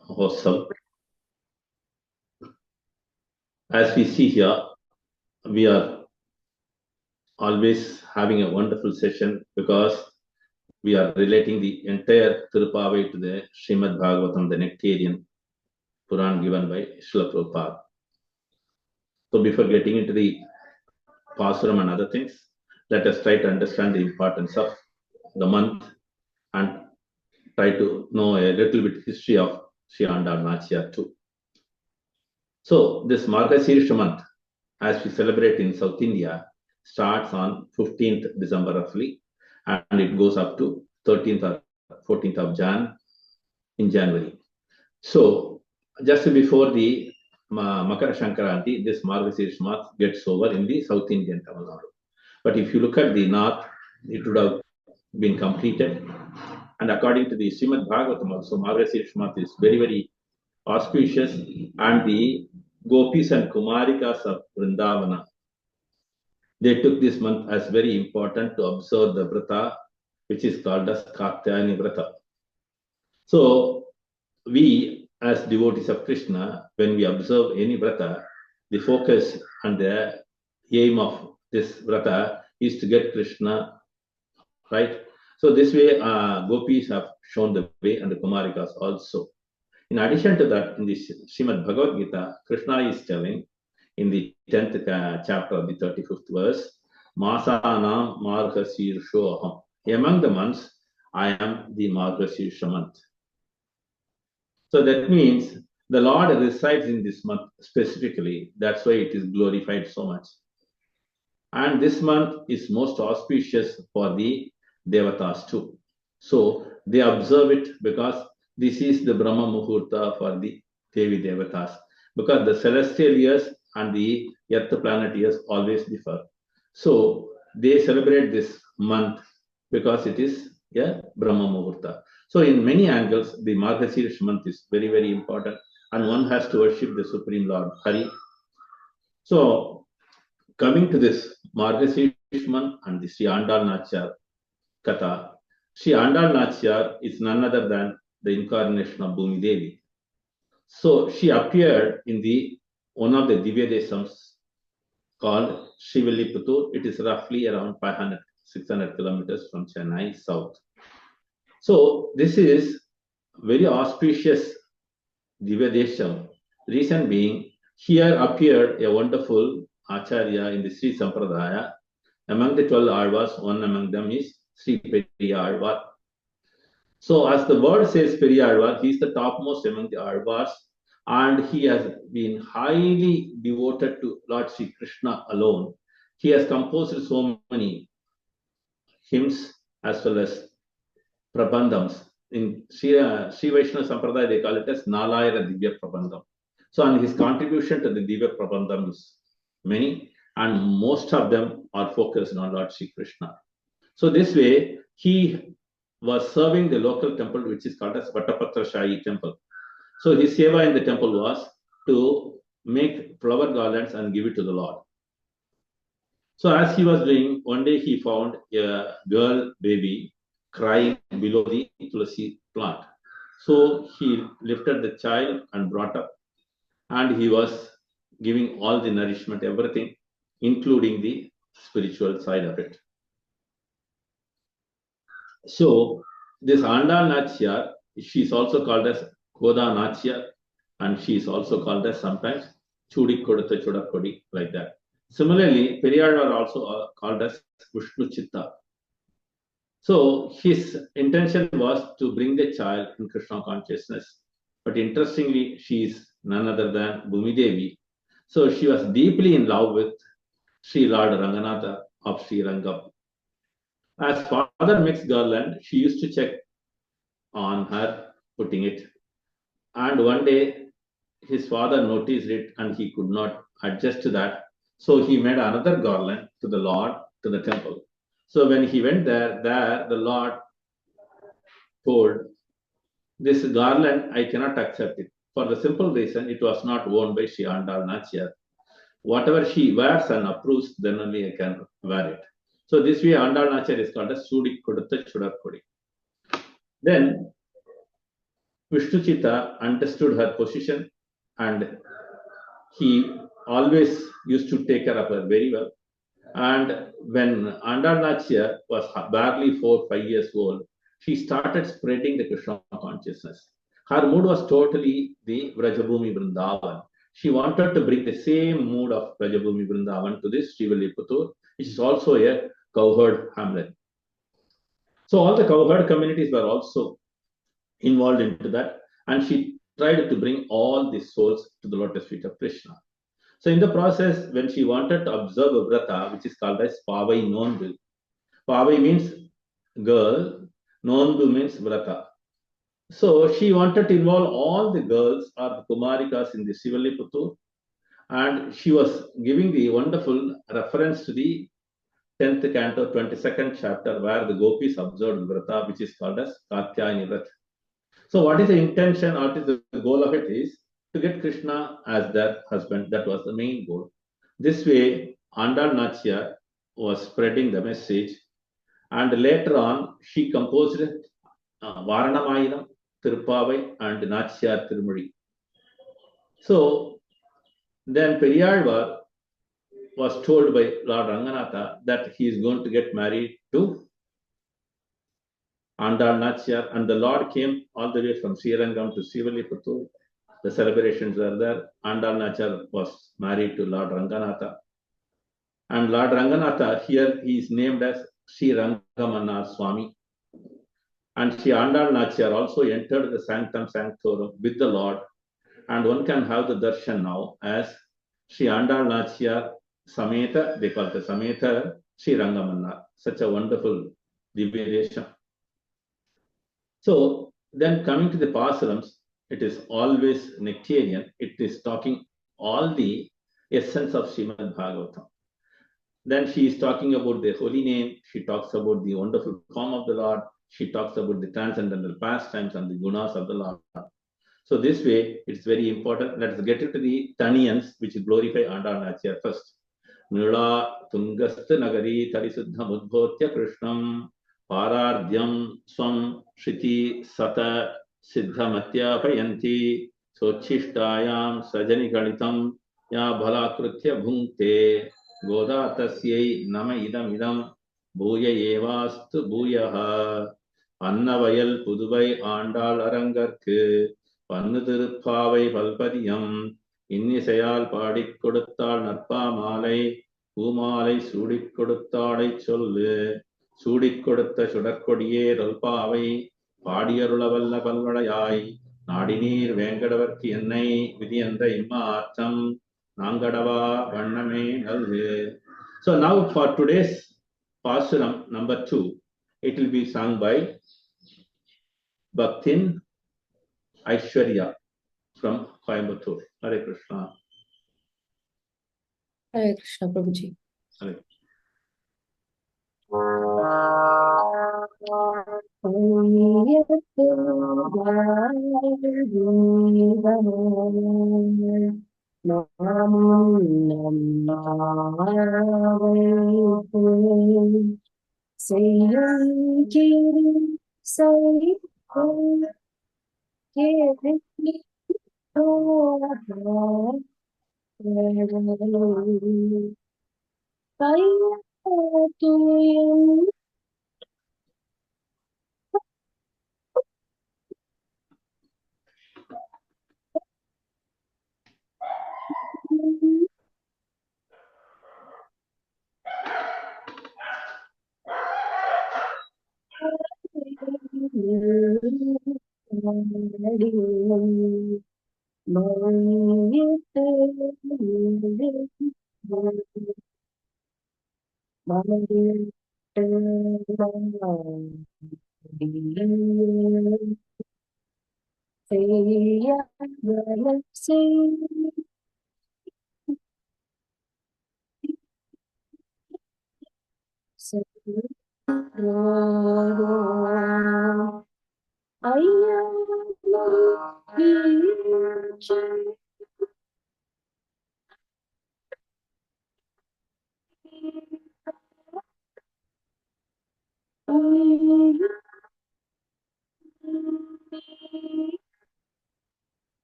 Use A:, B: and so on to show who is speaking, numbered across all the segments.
A: Mahotsav. As we see here, we are always having a wonderful session because we are relating the entire Tirupavai to the Srimad Bhagavatam, the Nectarian Puran given by Srila Prabhupada. So before getting into the Pasuram and other things, let us try to understand the importance of the month and try to know a little bit history of Sri Andal Nachiyar too. So this Margashirsha month, as we celebrate in South India, starts on 15th December roughly, and it goes up to 13th or 14th of in January. So just before the Makara Sankranti, this Margashirsha month gets over in the South Indian Tamil Nadu. But if you look at the north, it would have been completed. And according to the Srimad Bhagavatam also, Margashirsha month is very, very auspicious, and the Gopis and Kumarikas of Vrindavana, they took this month as very important to observe the Vrata, which is called as Katyayani Vrata. So we as devotees of Krishna, when we observe any Vrata, the focus and the aim of this Vrata is to get Krishna, right? So this way, Gopis have shown the way, and the Kumarikas also. In addition to that, in the Srimad Bhagavad Gita, Krishna is telling in the 10th chapter of the 35th verse, Masanam Margashirsho Aham. Among the months, I am the Margashirsha month. So that means the Lord resides in this month specifically. That's why it is glorified so much. And this month is most auspicious for the Devatas too. So they observe it because this is the Brahma Muhurta for the Devi Devatas. Because the celestial years and the earth planet years always differ. So they celebrate this month because it is a Brahma Muhurta. So in many angles, the Margashirsha month is very, very important, and one has to worship the Supreme Lord Hari. So coming to this Margashirsha month and the Sri Andal Nachiyar Katha, Sri Andal Nachiyar is none other than the incarnation of Bhumi Devi. So she appeared in the one of the Divya Desams called Srivilliputtur. It is roughly around 600 kilometers from Chennai south. So this is very auspicious Divya Desam. Reason being, here appeared a wonderful Acharya in the Sri Sampradaya. Among the 12 Alvars, one among them is Sri Periyalvar. So as the word says, Periyalvar, he is the topmost among the Alvars, and he has been highly devoted to Lord Sri Krishna alone. He has composed so many hymns as well as prabandhams. In Sri Vaishnava Sampradaya, they call it as Nalayana Divya Prabandham. So, and his contribution to the Divya Prabandham is many, and most of them are focused on Lord Sri Krishna. So this way, he was serving the local temple, which is called as Vattapatra Shahi temple. So his seva in the temple was to make flower garlands and give it to the Lord. So as he was doing, one day he found a girl baby crying below the tulsi plant. So he lifted the child and brought up, and he was giving all the nourishment, everything, including the spiritual side of it. So this Andal Nachiyar, she is also called as Goda Nachiyar, and she is also called as sometimes Chudi Kodutha Chudakodi, like that. Similarly, Periyar are also called as Vishnu Chitta. So his intention was to bring the child in Krishna consciousness. But interestingly, she is none other than Bhumi Devi. So she was deeply in love with Sri Lord Ranganatha of Sri Rangam. As father makes garland, she used to check on her putting it. And one day, his father noticed it and he could not adjust to that. So he made another garland to the Lord, to the temple. So when he went there, the Lord told, this garland, I cannot accept it. For the simple reason, it was not worn by Sri Andal Nachiyar. Whatever she wears and approves, then only I can wear it. So this way, Andal Nachiyar is called as Sudi Kodutha Chudakodi. Then Vishnuchita understood her position and he always used to take care of her very well. And when Andalnachiya was barely 4 5 years old, she started spreading the Krishna consciousness. Her mood was totally the Vrajabhumi Vrindavan. She wanted to bring the same mood of Vrajabhumi Vrindavan to this Shrivilliputur, which is also a cowherd hamlet. So all the cowherd communities were also involved into that, and she tried to bring all the souls to the lotus feet of Krishna. So in the process, when she wanted to observe a vrata, which is called as Pavai Nonbu, Pavai means girl, Nonbu means vrata. So she wanted to involve all the girls or the Kumarikas in the Sivaliputtu, and she was giving the wonderful reference to the 10th canto, 22nd chapter, where the gopis observed vrata, which is called as Katyayani Vrat. So what is the intention, what is the goal of it is to get Krishna as their husband. That was the main goal. This way, Andal Nachya was spreading the message, and later on, she composed Varanamayinam, Tirupavai, and Nachya Tirumuri. So then Periyalvar was told by Lord Ranganatha that he is going to get married to Andal Nachyar, and the Lord came all the way from Srirangam to Sivaliputtur. The celebrations were there. Andal Nachar was married to Lord Ranganatha. And Lord Ranganatha, here he is named as Sri Rangamanar Swami. And Sri Andal Nachar also entered the Sanctum Sanctorum with the Lord. And one can have the darshan now as Sri Andal Nachar Sameta, they call it Sameta Sri Rangamanar. Such a wonderful divination. So then coming to the Pasurams, it is always nectarian. It is talking all the essence of Srimad Bhagavatam. Then she is talking about the holy name. She talks about the wonderful form of the Lord. She talks about the transcendental pastimes and the gunas of the Lord. So this way, it's very important. Let's get into the Taniyans, which glorify Andal Nachyar first. Nila Tungastha Nagari Tarisuddha Mudbhotya Krishnam Parardhyam Swam Shriti Sata Siddhamatyapayanti Sochishhtayam Sajani Galitam Ya Bhalakritya Bhunkte Goda Tasyai Nama Idam Idam Bhuya Evastu Bhuyaha Annavayal Puduvai Andal Arangarku Pannu Tirupavai Palpadiyam இன்னிசையால் பாடிக் கொடுத்தாள் நற்பா மாலை பூமாலை சூடிக் கொடுத்தாளை சொல்லு சூடிக் கொடுத்த சுடற்கொடியே தொல்பாவை பாடியருளவல்ல பல்வளையாய் நாடினீர் வேங்கடவர்க்கு என்னை விதியன்ற இம்மாற்றம் நாங்கடவா வண்ணமே நல்கு. So now for today's Pasuram number 2, it will be sung by Bhaktin Aishwarya from Coimbatore. Hare Krishna.
B: Hare Krishna, Prabhuji.
A: Hare.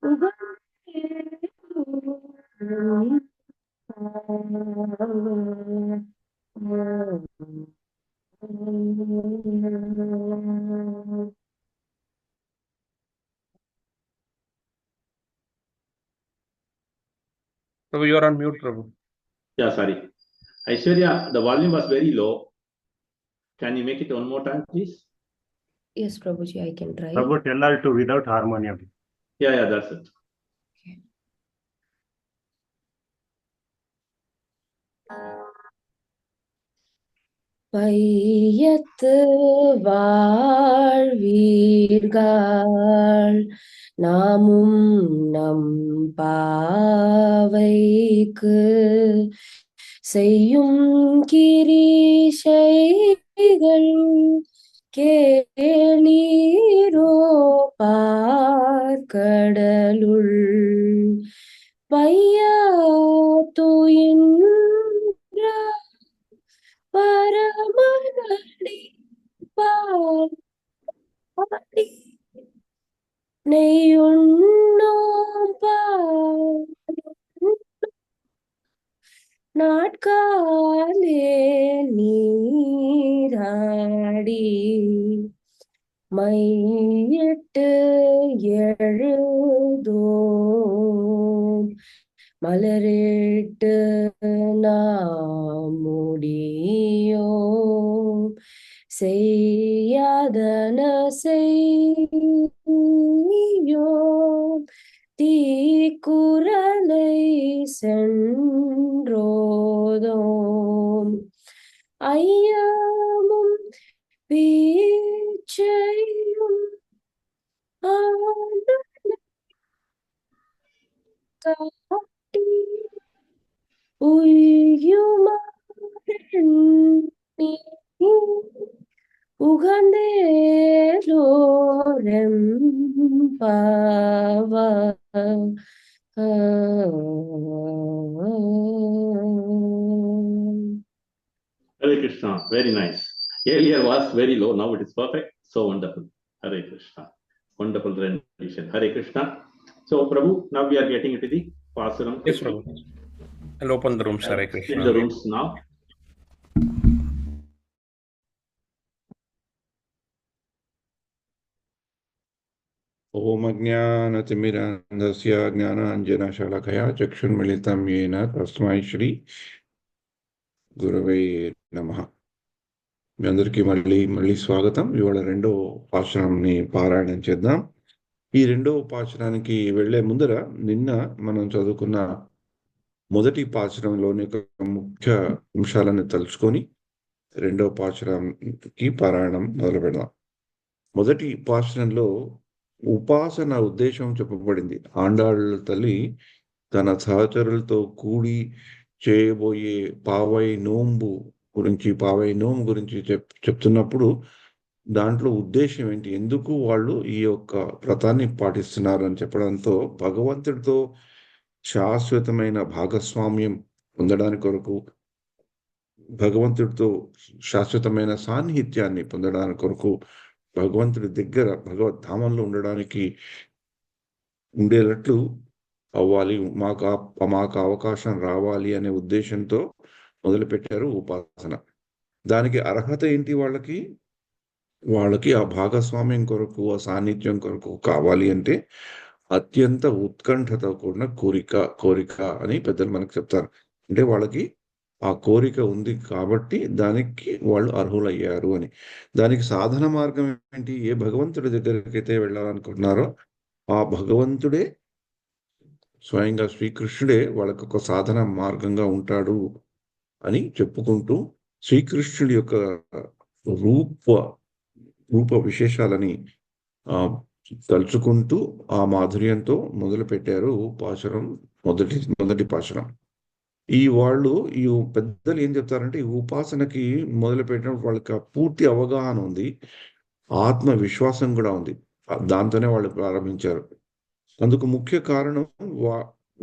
B: Prabhu, you are on mute, Prabhu.
A: Yeah, sorry. Aishwarya, the volume was very low. Can you make it one more time, please?
C: Yes, Prabhuji, I can try.
D: Prabhu, tell her to without harmonium.
A: Yeah, that's it.
C: பையத்து வாழ்வீர்கள் நாமும் நம் பாவைக்கு செய்யும் கிரீஷைகள் கேளீரோ பார்க்கடலுள் பையா துயின்ற பரமனடி பாடி நெய்யுண்ணோம் நாட்காலே நீராடி மையிட்டு எழுதோம் மலரிட்டு நாம் முடியோம் செய்யாதன செய்யோம் தீக்குறளை சென்றோதோம் ஐயமும் வீச்சையும் காட்டி உய்யுமாறெண்ணி உகந்தேலோரெம்பாவா
A: Hare Krishna, very nice. Earlier was very low, now it is perfect. So wonderful. Hare Krishna. Wonderful rendition. Hare Krishna. So, Prabhu, now we are getting into the Pasaram.
B: Yes, Prabhu. I'll open the rooms, Hare Krishna.
A: In the rooms now.
E: ओम अज्ञानतिमिरान्धस्य ज्ञानाञ्जनशलाकया चक्षुन्मिलितं येन तस्मै श्री గురవే నమః. మీ అందరికీ మళ్ళీ స్వాగతం. ఇవాళ రెండో పాశురాన్ని పారాయణం చేద్దాం. ఈ రెండో పాశురానికి వెళ్లే ముందర నిన్న మనం చదువుకున్న మొదటి పాశురంలోని ముఖ్య అంశాలను తలుచుకొని రెండో పాశురానికి పారాయణం మొదలు పెడదాం. మొదటి పాశురంలో ఉపాసన ఉద్దేశం చెప్పబడింది. ఆండాళ్ళ తల్లి తన సహచరులతో కూడి చేయబోయే పావై నోంబు గురించి చెప్తున్నప్పుడు దాంట్లో ఉద్దేశం ఏంటి, ఎందుకు వాళ్ళు ఈ యొక్క వ్రతాన్ని పాటిస్తున్నారు అని చెప్పడంతో భగవంతుడితో శాశ్వతమైన భాగస్వామ్యం పొందడానికి కొరకు, భగవంతుడితో శాశ్వతమైన సాన్నిహిత్యాన్ని పొందడానికి కొరకు, భగవంతుడి దగ్గర భగవద్ధామంలో ఉండడానికి ఉండేటట్లు అవ్వాలి, మాకు అవకాశం రావాలి అనే ఉద్దేశంతో మొదలుపెట్టారు ఉపాసన. దానికి అర్హత ఏంటి, వాళ్ళకి ఆ భాగస్వామ్యం కొరకు, ఆ సాన్నిధ్యం కొరకు కావాలి అంటే అత్యంత ఉత్కంఠతో కూడిన కోరిక అని పెద్దలు మనకు చెప్తారు. అంటే వాళ్ళకి ఆ కోరిక ఉంది కాబట్టి దానికి వాళ్ళు అర్హులయ్యారు అని. దానికి సాధన మార్గం ఏంటి, ఏ భగవంతుడి దగ్గరికైతే వెళ్ళాలనుకుంటున్నారో ఆ భగవంతుడే స్వయంగా శ్రీకృష్ణుడే వాళ్ళకు ఒక సాధన మార్గంగా ఉంటాడు అని చెప్పుకుంటూ శ్రీకృష్ణుడి యొక్క రూప విశేషాలని తలుచుకుంటూ ఆ మాధుర్యంతో మొదలు పెట్టారు పాశురం, మొదటి పాశురం. ఈ పెద్దలు ఏం చెప్తారంటే, ఈ ఉపాసనకి మొదలు పెట్టినప్పుడు వాళ్ళకి పూర్తి అవగాహన ఉంది, ఆత్మవిశ్వాసం కూడా ఉంది. దాంతోనే వాళ్ళు ప్రారంభించారు. అందుకు ముఖ్య కారణం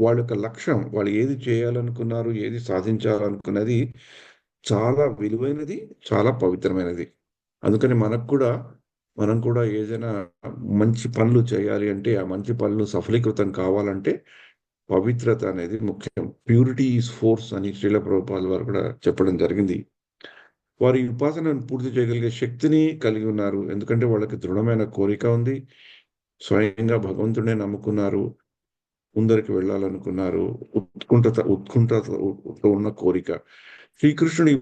E: వాళ్ళ యొక్క లక్ష్యం, వాళ్ళు ఏది చేయాలనుకున్నారు, ఏది సాధించాలనుకున్నది చాలా విలువైనది, చాలా పవిత్రమైనది. అందుకని మనకు కూడా మనం కూడా ఏదైనా మంచి పనులు చేయాలి అంటే ఆ మంచి పనులు సఫలీకృతం కావాలంటే పవిత్రత అనేది ముఖ్యం. ప్యూరిటీ ఈజ్ ఫోర్స్ అని శ్రీల ప్రభుపాద వారు కూడా చెప్పడం జరిగింది. వారు ఈ ఉపాసనను పూర్తి చేయగలిగే శక్తిని కలిగి ఉన్నారు. ఎందుకంటే వాళ్ళకి దృఢమైన కోరిక ఉంది. స్వయంగా భగవంతుడే నమ్ముకున్నారు. ముందరికి వెళ్ళాలనుకున్నారు. ఉత్కంఠతో ఉన్న కోరిక. శ్రీకృష్ణుడి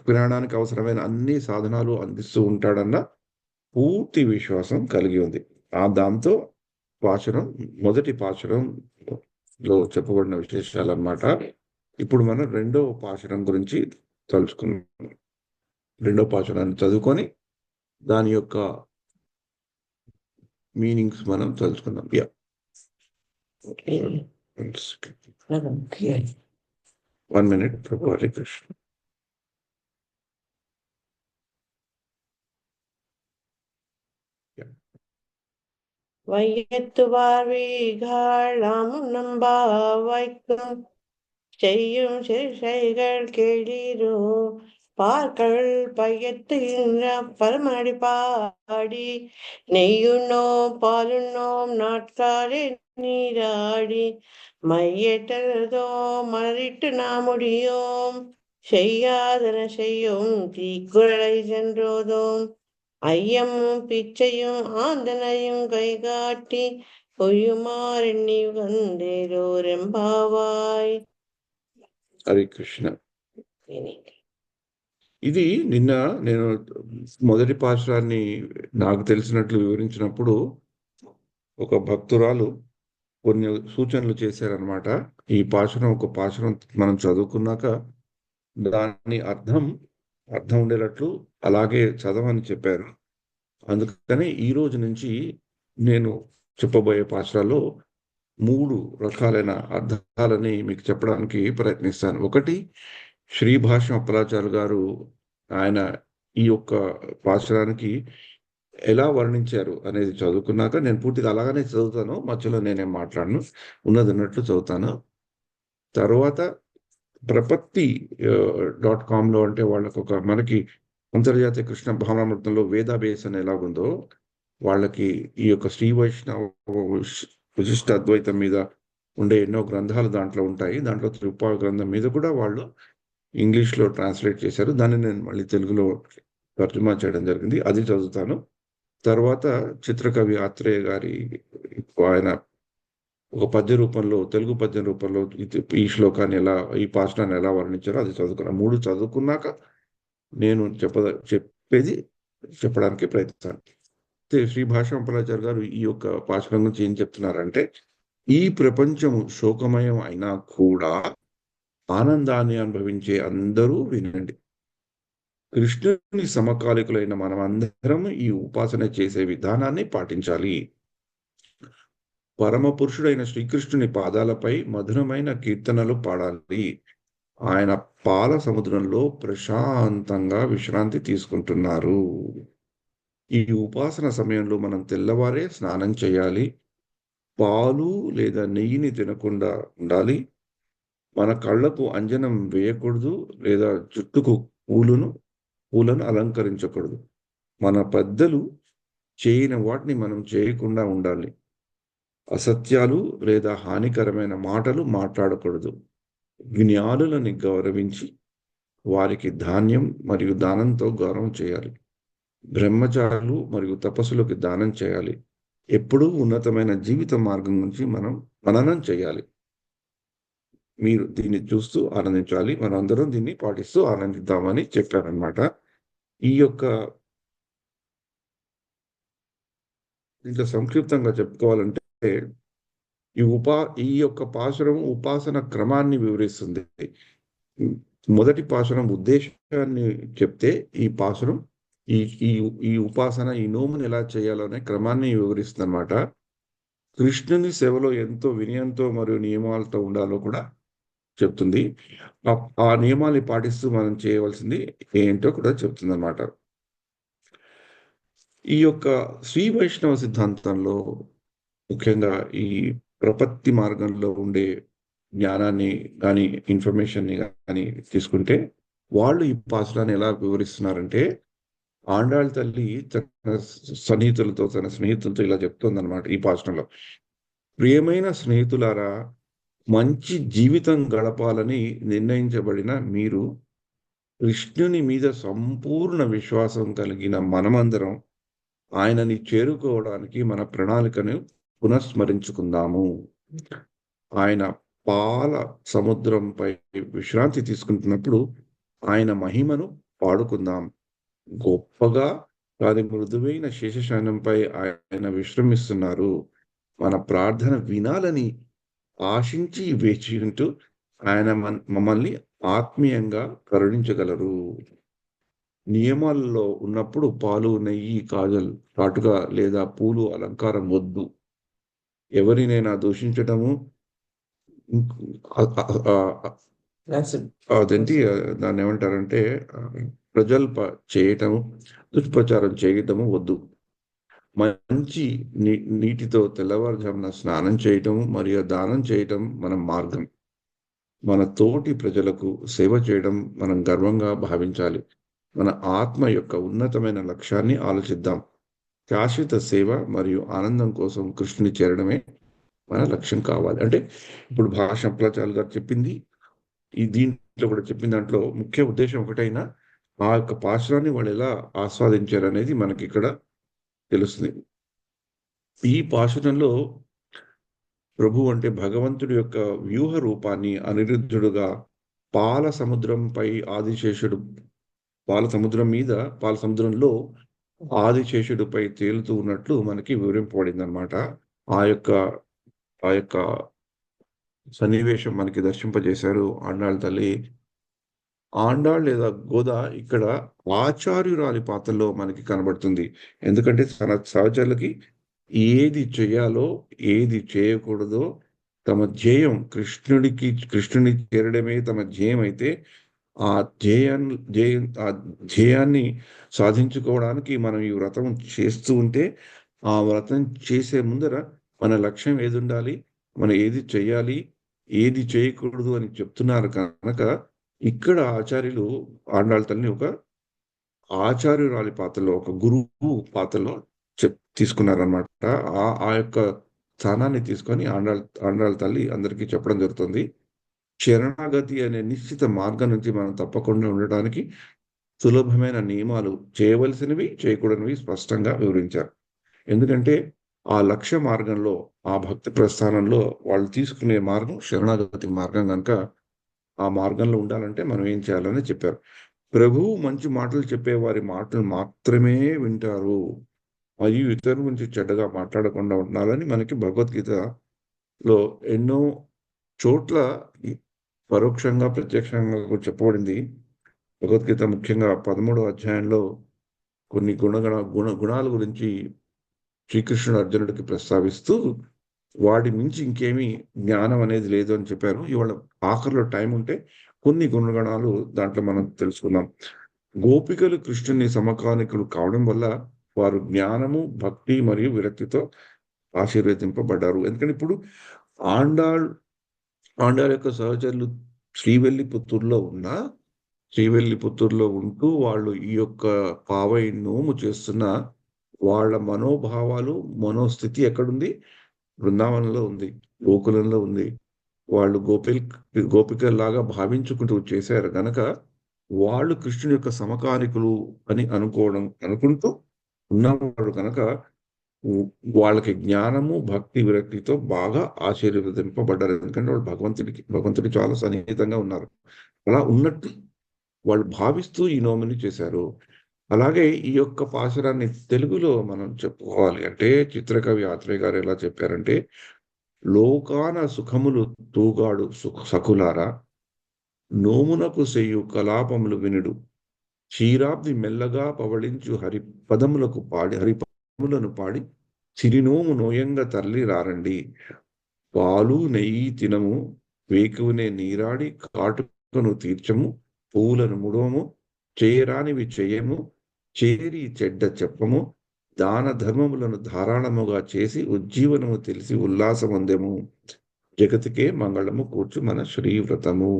E: ప్రయాణానికి అవసరమైన అన్ని సాధనాలు అందిస్తూ ఉంటాడన్న పూర్తి విశ్వాసం కలిగి ఉంది. దాంతో మొదటి పాశురంలో చెప్పబడిన విశేషాలు అన్నమాట. ఇప్పుడు మనం రెండవ పాశురం గురించి తలుచుకున్నాం. రెండవ పాశురాన్ని చదువుకొని దాని యొక్క మీనింగ్స్ మనం తెలుసుకుందాం. One minute, Prabhu. Hare Krishna.
F: வையத்துவார் வீகாளாமுன்னம்பா வைக்கும் செய்யும் சிறுசைகள் கேளீரோ பார்கள் பையத்துகின்ற பரமடி பாடி நெய்யுண்ணோம் பாலுண்ணோம் நாட்காலே நீராடி மையற்றதோம் மலரிட்டு நாமுடியோம் செய்யாதன செய்யும் தீக்குறளை சென்றோதோம் ஐயமும் பிச்சையும் ஆந்தனையும் கைகாட்டி பொய்யுமாறெண்ணி வந்தேரோరెంబావాయ్.
E: హరే కృష్ణ. ఇది నిన్న నేను మొదటి పాశురాన్ని నాకు తెలిసినట్లు వివరించినప్పుడు ఒక భక్తురాలు కొన్ని సూచనలు చేశారనమాట. ఈ పాశురం ఒక పాశురం మనం చదువుకున్నాక దాని అర్థం ఉండేటట్లు అలాగే చదవని చెప్పారు. అందుకని ఈ రోజు నుంచి నేను చెప్పబోయే పాశురాల్లో 3 రకాలైన అర్థాలని మీకు చెప్పడానికి ప్రయత్నిస్తాను. ఒకటి, శ్రీభాష్యం అప్పలాచార్య గారు ఆయన ఈ యొక్క పాశురానికి ఎలా వర్ణించారు అనేది చదువుకున్నాక నేను పూర్తిగా అలాగనే చదువుతాను. మధ్యలో నేనేం మాట్లాడను, ఉన్నట్టు చదువుతాను. తర్వాత ప్రపత్తి.com అంటే వాళ్ళకు మనకి అంతర్జాతీయ కృష్ణ భావనామృతంలో వేదాబేస్ అని ఎలాగుందో వాళ్ళకి ఈ యొక్క శ్రీ వైష్ణవ విశిష్ట అద్వైతం మీద ఉండే ఎన్నో గ్రంథాలు దాంట్లో ఉంటాయి. దాంట్లో త్రిపాద గ్రంథం మీద కూడా వాళ్ళు ఇంగ్లీష్లో ట్రాన్స్లేట్ చేశారు. దాన్ని నేను మళ్ళీ తెలుగులో తర్జుమా చేయడం జరిగింది. అది చదువుతాను. తర్వాత చిత్రకవి ఆత్రేయ గారి ఆయన ఒక పద్య రూపంలో, తెలుగు పద్యం రూపంలో ఈ శ్లోకాన్ని ఈ పాశురాన్ని ఎలా వర్ణించారో అది చదువుకున్నాను. 3 చదువుకున్నాక నేను చెప్పడానికి ప్రయత్నిస్తాను. శ్రీభాష్యం అప్పలాచార్య గారు ఈ యొక్క పాశురం గురించి ఏం చెప్తున్నారంటే, ఈ ప్రపంచము శోకమయం అయినా కూడా ఆనందాన్ని అనుభవించే అందరూ వినండి. కృష్ణుని సమకాలికులైన మనమందరం ఈ ఉపాసన చేసే విధానాన్ని పాటించాలి. పరమ పురుషుడైన శ్రీకృష్ణుని పాదాలపై మధురమైన కీర్తనలు పాడాలి. ఆయన పాల సముద్రంలో ప్రశాంతంగా విశ్రాంతి తీసుకుంటున్నారు. ఈ ఉపాసన సమయంలో మనం తెల్లవారే స్నానం చేయాలి. పాలు లేదా నెయ్యిని తినకుండా ఉండాలి. మన కళ్ళకు అంజనం వేయకూడదు లేదా జుట్టుకు పూలను అలంకరించకూడదు. మన పెద్దలు చేయని వాటిని మనం చేయకుండా ఉండాలి. అసత్యాలు లేదా హానికరమైన మాటలు మాట్లాడకూడదు. జ్ఞానులని గౌరవించి వారికి ధాన్యం మరియు దానంతో గౌరవం చేయాలి. బ్రహ్మచారులు మరియు తపస్సులకు దానం చేయాలి. ఎప్పుడూ ఉన్నతమైన జీవిత మార్గం నుంచి మనం మననం చేయాలి. మీరు దీన్ని చూస్తూ ఆనందించాలి. మనం అందరం దీన్ని పాటిస్తూ ఆనందిద్దామని చెప్పారనమాట. ఈ యొక్క ఇంకా సంక్షిప్తంగా చెప్పుకోవాలంటే ఈ యొక్క పాశురం ఉపాసన క్రమాన్ని వివరిస్తుంది. మొదటి పాశురం ఉద్దేశాన్ని చెప్తే ఈ పాశురం ఈ ఉపాసన, ఈ నోమును ఎలా చేయాలో అనే క్రమాన్ని వివరిస్తుంది అనమాట. కృష్ణుని సేవలో ఎంతో వినయంతో మరియు నియమాలతో ఉండాలో కూడా చెప్తుంది. ఆ నియమాల్ని పాటిస్తూ మనం చేయవలసింది ఏంటో కూడా చెప్తుంది అనమాట. ఈ యొక్క శ్రీ వైష్ణవ సిద్ధాంతంలో ముఖ్యంగా ఈ ప్రపత్తి మార్గంలో ఉండే జ్ఞానాన్ని కానీ ఇన్ఫర్మేషన్ని కానీ తీసుకుంటే వాళ్ళు ఈ పాశురాన్ని ఎలా వివరిస్తున్నారంటే, ఆండాళ్ తల్లి తన స్నేహితులతో ఇలా చెప్తుందన్నమాట ఈ పాఠంలో. ప్రియమైన స్నేహితులారా, మంచి జీవితం గడపాలని నిర్ణయించబడిన మీరు కృష్ణుని మీద సంపూర్ణ విశ్వాసం కలిగిన మనమందరం ఆయనని చేరుకోవడానికి మన ప్రణాళికను పునఃస్మరించుకుందాము. ఆయన పాల సముద్రంపై విశ్రాంతి తీసుకుంటున్నప్పుడు ఆయన మహిమను పాడుకుందాం. గొప్పగా కాని మృదువైన శేషశయనంపై ఆయన విశ్రమిస్తున్నారు. మన ప్రార్థన వినాలని ఆశించి వేచి ఉంటూ ఆయన మమ్మల్ని ఆత్మీయంగా కరుణించగలరు. నియమాల్లో ఉన్నప్పుడు పాలు, నెయ్యి, కాటుగా లేదా పూలు అలంకారం వద్దు. ఎవరినైనా దూషించటము, అదేంటి దాన్ని ఏమంటారంటే ప్రజల్ప చేయటము, దుష్ప్రచారం చేయటము వద్దు. మంచి నీటితో తెల్లవారుజామున స్నానం చేయటం మరియు దానం చేయటం మన మార్గం. మన తోటి ప్రజలకు సేవ చేయడం మనం గర్వంగా భావించాలి. మన ఆత్మ యొక్క ఉన్నతమైన లక్ష్యాన్ని ఆలోచిద్దాం. శాశ్వత సేవ మరియు ఆనందం కోసం కృష్ణుని చేరడమే మన లక్ష్యం కావాలి. అంటే ఇప్పుడు భాషాప్లాచార్య గారు చెప్పింది, ఈ దీంట్లో కూడా చెప్పిన దాంట్లో ముఖ్య ఉద్దేశం ఒకటైనా ఆ యొక్క పాశ్రాన్ని వాళ్ళు ఎలా ఆస్వాదించారు అనేది మనకి ఇక్కడ తెలుస్తుంది. ఈ పాశురంలో ప్రభు అంటే భగవంతుడి యొక్క వ్యూహ రూపాన్ని అనిరుద్ధుడుగా పాల సముద్రంపై ఆదిశేషుడు, పాల సముద్రంలో ఆదిశేషుడిపై తేలుతూ ఉన్నట్లు మనకి వివరింపబడింది అనమాట. ఆ యొక్క సన్నివేశం మనకి దర్శింపజేశారు ఆండాళ్ తల్లి. ఆండాళ్ లేదా గోద ఇక్కడ ఆచార్యురాలి పాత్రలో మనకి కనబడుతుంది. ఎందుకంటే తన సహచరులకి ఏది చేయాలో ఏది చేయకూడదో తమ ధ్యేయం కృష్ణుని చేరడమే తమ ధ్యేయం అయితే ఆ ధ్యేయాన్ని సాధించుకోవడానికి మనం ఈ వ్రతం చేస్తూ ఉంటే ఆ వ్రతం చేసే ముందర మన లక్ష్యం ఏది ఉండాలి, మనం ఏది చేయాలి, ఏది చేయకూడదు అని చెప్తున్నారు కనుక ఇక్కడ ఆచార్యులు ఆండాళ్ తల్లిని ఒక ఆచార్యురాలి పాత్రలో, ఒక గురువు పాత్రలో తీసుకున్నారనమాట. ఆ యొక్క స్థానాన్ని తీసుకొని ఆండాళ్ తల్లి అందరికీ చెప్పడం జరుగుతుంది. శరణాగతి అనే నిశ్చిత మార్గం నుంచి మనం తప్పకుండా ఉండటానికి సులభమైన నియమాలు, చేయవలసినవి చేయకూడనివి స్పష్టంగా వివరించారు. ఎందుకంటే ఆ లక్ష్య మార్గంలో, ఆ భక్తి ప్రస్థానంలో వాళ్ళు తీసుకునే మార్గం శరణాగతి మార్గం కనుక ఆ మార్గంలో ఉండాలంటే మనం ఏం చేయాలని చెప్పారు. ప్రభువు మంచి మాటలు చెప్పే వారి మాటలు మాత్రమే వింటారు మరియు ఇతరుల గురించి చెడ్డగా మాట్లాడకుండా ఉండాలని మనకి భగవద్గీతలో ఎన్నో చోట్ల పరోక్షంగా ప్రత్యక్షంగా చెప్పబడింది. భగవద్గీత ముఖ్యంగా 13వ అధ్యాయంలో కొన్ని గుణాల గురించి శ్రీకృష్ణుడు అర్జునుడికి ప్రస్తావిస్తూ వాడి మించి ఇంకేమీ జ్ఞానం అనేది లేదు అని చెప్పారు. ఇవాళ ఆఖరిలో టైం ఉంటే కొన్ని గుణగణాలు దాంట్లో మనం తెలుసుకుందాం. గోపికలు కృష్ణుని సమకాలికులు కావడం వల్ల వారు జ్ఞానము, భక్తి మరియు విరక్తితో ఆశీర్వదింపబడ్డారు. ఎందుకంటే ఇప్పుడు ఆండాళ్ యొక్క సహచరులు శ్రీవెల్లిపుత్తూరులో ఉంటూ వాళ్ళు ఈ యొక్క పావై నోము చేస్తున్న వాళ్ళ మనోభావాలు, మనోస్థితి ఎక్కడుంది? బృందావనంలో ఉంది, గోకులంలో ఉంది. వాళ్ళు గోపికల్లాగా భావించుకుంటూ చేశారు గనక వాళ్ళు కృష్ణుని యొక్క సమకాలికులు అని అనుకుంటూ ఉన్నవాడు కనుక వాళ్ళకి జ్ఞానము, భక్తి, విరక్తితో బాగా ఆశీర్వదింపబడ్డారు. ఎందుకంటే వాళ్ళు భగవంతుడికి చాలా సన్నిహితంగా ఉన్నారు. అలా ఉన్నట్టు వాళ్ళు భావిస్తూ ఈ నోముని చేశారు. అలాగే ఈ యొక్క పాశురాన్ని తెలుగులో మనం చెప్పుకోవాలి అంటే చిత్రకవి ఆత్రేయ గారు ఎలా చెప్పారంటే, లోకాన సుఖములు తూగాడు సఖులారా, నోమునకు సెయ్యు కలాపములు వినుడు, క్షీరాబ్ది మెల్లగా పవళించు హరిపదములను పాడి చిరినోము నోయంగా తరలి రారండి. పాలు నెయ్యి తినము, వేకువనే నీరాడి కాటుకను తీర్చము, పూలను ముడవము, చేయరానివి చేయము, చేరి చెడ్డ చెప్పము, దాన ధర్మములను ధారాళముగా చేసి ఉజ్జీవనము తెలిసి ఉల్లాసముందెము, జగతికే మంగళము కూర్చు మన శ్రీవ్రతము.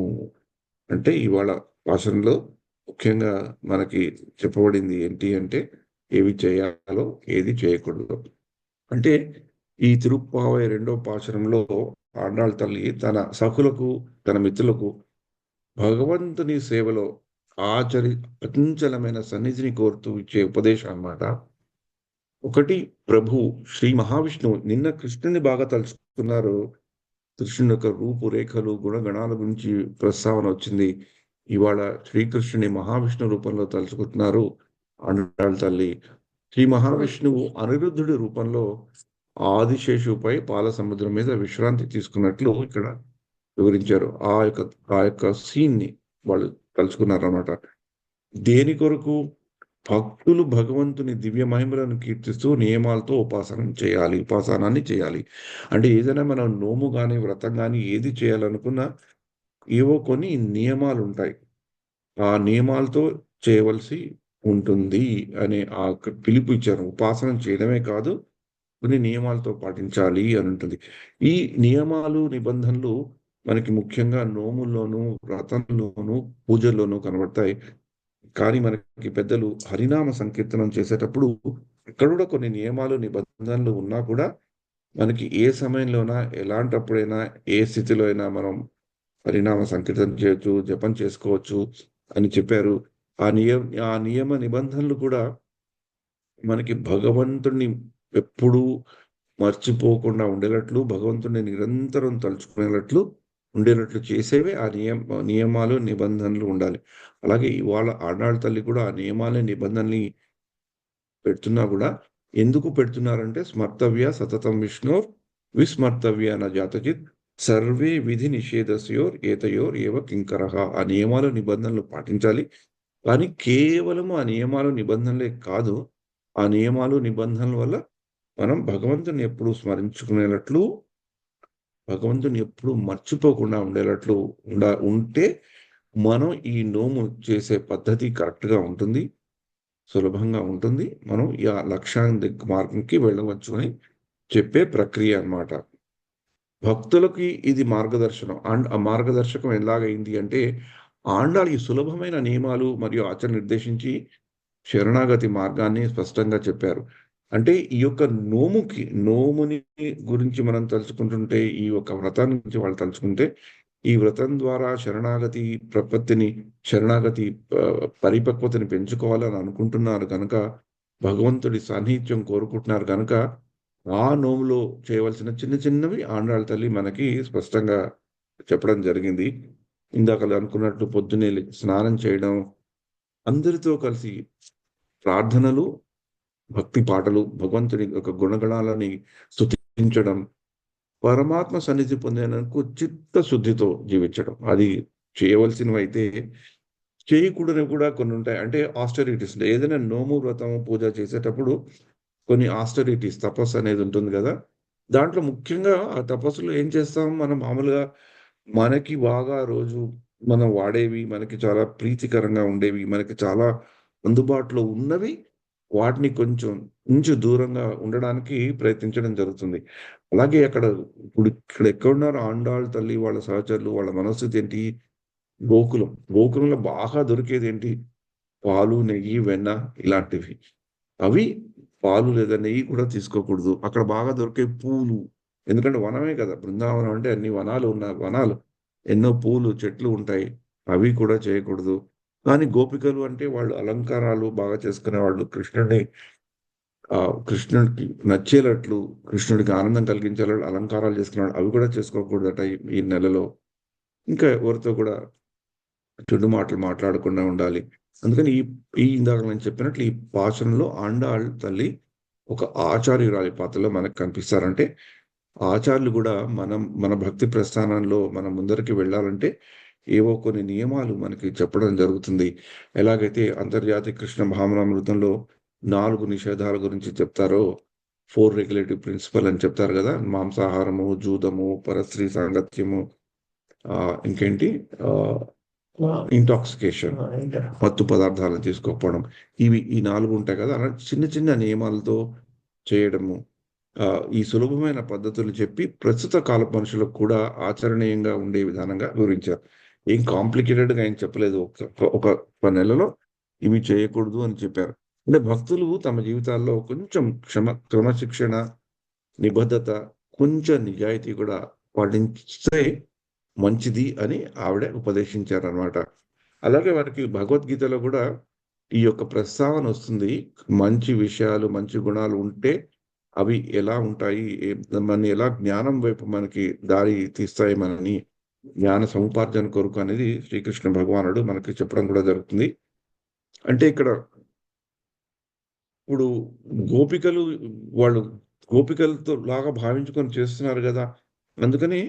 E: అంటే ఇవాళ భాషలో ముఖ్యంగా మనకి చెప్పబడింది ఏంటి అంటే ఏవి చేయాలో ఏది చేయకూడదు. అంటే ఈ తిరుప్పావై 2వ పాశురంలో ఆండాళ్ తల్లి తన సఖులకు తన మిత్రులకు భగవంతుని సేవలో అచంచలమైన సన్నిధిని కోరుతూ ఇచ్చే ఉపదేశం అన్నమాట. ఒకటి ప్రభు శ్రీ మహావిష్ణువు నిన్న కృష్ణుని బాగా తలుచుకున్నారు. కృష్ణుని యొక్క రూపురేఖలు గుణగణాల గురించి ప్రస్తావన వచ్చింది. ఇవాళ శ్రీకృష్ణుని మహావిష్ణు రూపంలో తలుచుకుంటున్నారు ఆండాళ్ తల్లి. శ్రీ మహావిష్ణువు అనిరుద్ధుడి రూపంలో ఆదిశేషుపై పాల సముద్రం మీద విశ్రాంతి తీసుకున్నట్లు ఇక్కడ వివరించారు. ఆ యొక్క సీన్ ని వాళ్ళు తలుచుకున్నారన్నమాట. దేని కొరకు? భక్తులు భగవంతుని దివ్య మహిమలను కీర్తిస్తూ నియమాలతో ఉపాసనాన్ని చేయాలి. అంటే ఏదైనా మనం నోము కానీ వ్రతం కానీ ఏది చేయాలనుకున్నా ఏవో కొన్ని నియమాలు ఉంటాయి. ఆ నియమాలతో చేయవలసి ఉంటుంది అనే ఆ పిలుపు ఇచ్చారు. ఉపాసన చేయడమే కాదు, కొన్ని నియమాలతో పాటించాలి అని ఉంటుంది. ఈ నియమాలు నిబంధనలు మనకి ముఖ్యంగా నోముల్లోనూ వ్రతంలోనూ పూజల్లోనూ కనబడతాయి. కానీ మనకి పెద్దలు హరినామ సంకీర్తనం చేసేటప్పుడు ఇక్కడ కూడా కొన్ని నియమాలు నిబంధనలు ఉన్నా కూడా మనకి ఏ సమయంలోనా ఎలాంటప్పుడైనా ఏ స్థితిలో అయినా మనం హరినామ సంకీర్తన చేయొచ్చు, జపం చేసుకోవచ్చు అని చెప్పారు. ఆ నియమ నిబంధనలు కూడా మనకి భగవంతుడిని ఎప్పుడూ మర్చిపోకుండా ఉండేటట్లు, భగవంతుడిని నిరంతరం తలుచుకునేటట్లు ఉండేటట్లు చేసేవే ఆ నియమాలు నిబంధనలు ఉండాలి. అలాగే ఇవాళ ఆండాళ్ తల్లి కూడా ఆ నియమాల నిబంధనల్ని పెడుతున్నా కూడా ఎందుకు పెడుతున్నారంటే స్మర్తవ్య సతతం విష్ణోర్ విస్మర్తవ్య న జాతచిత్ సర్వే విధి నిషేధస్యోర్ ఏతయోర్ ఏవ కింకరః. ఆ నియమాలు నిబంధనలు పాటించాలి. కానీ కేవలం ఆ నియమాలు నిబంధనలే కాదు, ఆ నియమాలు నిబంధనల వల్ల మనం భగవంతుని ఎప్పుడు స్మరించుకునేటట్లు, భగవంతుని ఎప్పుడు మర్చిపోకుండా ఉండేటట్లు ఉంటే మనం ఈ నోము చేసే పద్ధతి కరెక్ట్గా ఉంటుంది, సులభంగా ఉంటుంది. మనం ఈ లక్ష్యాన్ని మార్గంకి వెళ్ళవచ్చు అని చెప్పే ప్రక్రియ అన్నమాట. భక్తులకి ఇది మార్గదర్శనం. అండ్ ఆ మార్గదర్శకం ఎలాగైంది అంటే ఆండాళ్ ఈ సులభమైన నియమాలు మరియు ఆచరణ నిర్దేశించి శరణాగతి మార్గాన్ని స్పష్టంగా చెప్పారు. అంటే ఈ యొక్క నోముని గురించి మనం తలుచుకుంటుంటే, ఈ యొక్క వ్రతాన్ని గురించి వాళ్ళు తలుచుకుంటే, ఈ వ్రతం ద్వారా శరణాగతి పరిపక్వతని పెంచుకోవాలని అనుకుంటున్నారు కనుక, భగవంతుడి సాన్నిధ్యం కోరుకుంటున్నారు కనుక ఆ నోములో చేయవలసిన చిన్నవి ఆండాళ్ తల్లి మనకి స్పష్టంగా చెప్పడం జరిగింది. ఇందాక అనుకున్నట్టు పొద్దున్నే స్నానం చేయడం, అందరితో కలిసి ప్రార్థనలు, భక్తి పాటలు, భగవంతుని యొక్క గుణగణాలని స్తుతించడం, పరమాత్మ సన్నిధి పొందేందుకు చిత్తశుద్ధితో జీవించడం. అది చేయవలసినవి అయితే, చేయకూడనివి కూడా కొన్ని ఉంటాయి. అంటే ఆస్టరిటీస్, ఏదైనా నోము వ్రతం పూజ చేసేటప్పుడు కొన్ని ఆస్టరిటీస్, తపస్సు అనేది ఉంటుంది కదా. దాంట్లో ముఖ్యంగా ఆ తపస్సులో ఏం చేస్తాం, మనం మామూలుగా మనకి బాగా రోజు మనం వాడేవి, మనకి చాలా ప్రీతికరంగా ఉండేవి, మనకి చాలా అందుబాటులో ఉన్నవి, వాటిని కొంచెం దూరంగా ఉండడానికి ప్రయత్నించడం జరుగుతుంది. అలాగే ఇక్కడ ఎక్కడున్నారు ఆండాళ్ తల్లి, వాళ్ళ సహచరులు, వాళ్ళ మనస్థితి ఏంటి? గోకులంలో బాగా దొరికేది ఏంటి? పాలు, నెయ్యి, వెన్న ఇలాంటివి. అవి పాలు లేదా నెయ్యి కూడా తీసుకోకూడదు. అక్కడ బాగా దొరికే పూలు, ఎందుకంటే వనమే కదా, బృందావనం అంటే అన్ని వనాలు, ఎన్నో పూలు చెట్లు ఉంటాయి, అవి కూడా చేయకూడదు. కానీ గోపికలు అంటే వాళ్ళు అలంకారాలు బాగా చేసుకునే వాళ్ళు, కృష్ణుడికి నచ్చేటట్లు, కృష్ణుడికి ఆనందం కలిగించేలా అలంకారాలు చేసుకున్నాడు, అవి కూడా చేసుకోకూడదట ఈ నెలలో. ఇంకా ఎవరితో కూడా చెడు మాటలు మాట్లాడకుండా ఉండాలి. అందుకని ఇందాక నేను చెప్పినట్లు ఈ పాశురంలో ఆండాళ్ తల్లి ఒక ఆచార్యురాలి పాత్రలో మనకు కనిపిస్తారంటే, ఆచార్యులు కూడా మన భక్తి ప్రస్థానంలో మనం ముందరికి వెళ్ళాలంటే ఏవో కొన్ని నియమాలు మనకి చెప్పడం జరుగుతుంది. ఎలాగైతే అంతర్జాతీయ కృష్ణ భావనామృతంలో 4 నిషేధాల గురించి చెప్తారో, 4 రెగ్యులేటివ్ ప్రిన్సిపల్ అని చెప్తారు కదా. మాంసాహారము, జూదము, పరస్త్రీ సాంగత్యము, ఇంకేంటి ఇంటాక్సికేషన్, మత్తు పదార్థాలను తీసుకోకపోవడం, ఈ 4 ఉంటాయి కదా. అలా చిన్న నియమాలతో చేయడము, ఈ సులభమైన పద్ధతులు చెప్పి ప్రస్తుత కాల మనుషులకు కూడా ఆచరణీయంగా ఉండే విధానంగా వివరించారు. ఏం కాంప్లికేటెడ్గా ఆయన చెప్పలేదు. ఒక నెలలో ఇవి చేయకూడదు అని చెప్పారు. అంటే భక్తులు తమ జీవితాల్లో కొంచెం క్రమశిక్షణ, నిబద్ధత, కొంచెం నిజాయితీ కూడా పాటిస్తే మంచిది అని ఆవిడ ఉపదేశించారనమాట. అలాగే వారికి భగవద్గీతలో కూడా ఈ యొక్క ప్రస్తావన వస్తుంది. మంచి విషయాలు, మంచి గుణాలు ఉంటే అవి ఎలా ఉంటాయి, మన ఎలా జ్ఞానం వైపు మనకి దారి తీస్తాయి, మనని జ్ఞాన సముపార్జన కొరకు అనేది శ్రీకృష్ణ భగవానుడు మనకి చెప్పడం కూడా జరుగుతుంది. అంటే ఇక్కడ ఇప్పుడు గోపికలు వాళ్ళు గోపికలతో లాగా భావించుకొని చేస్తున్నారు కదా, అందుకని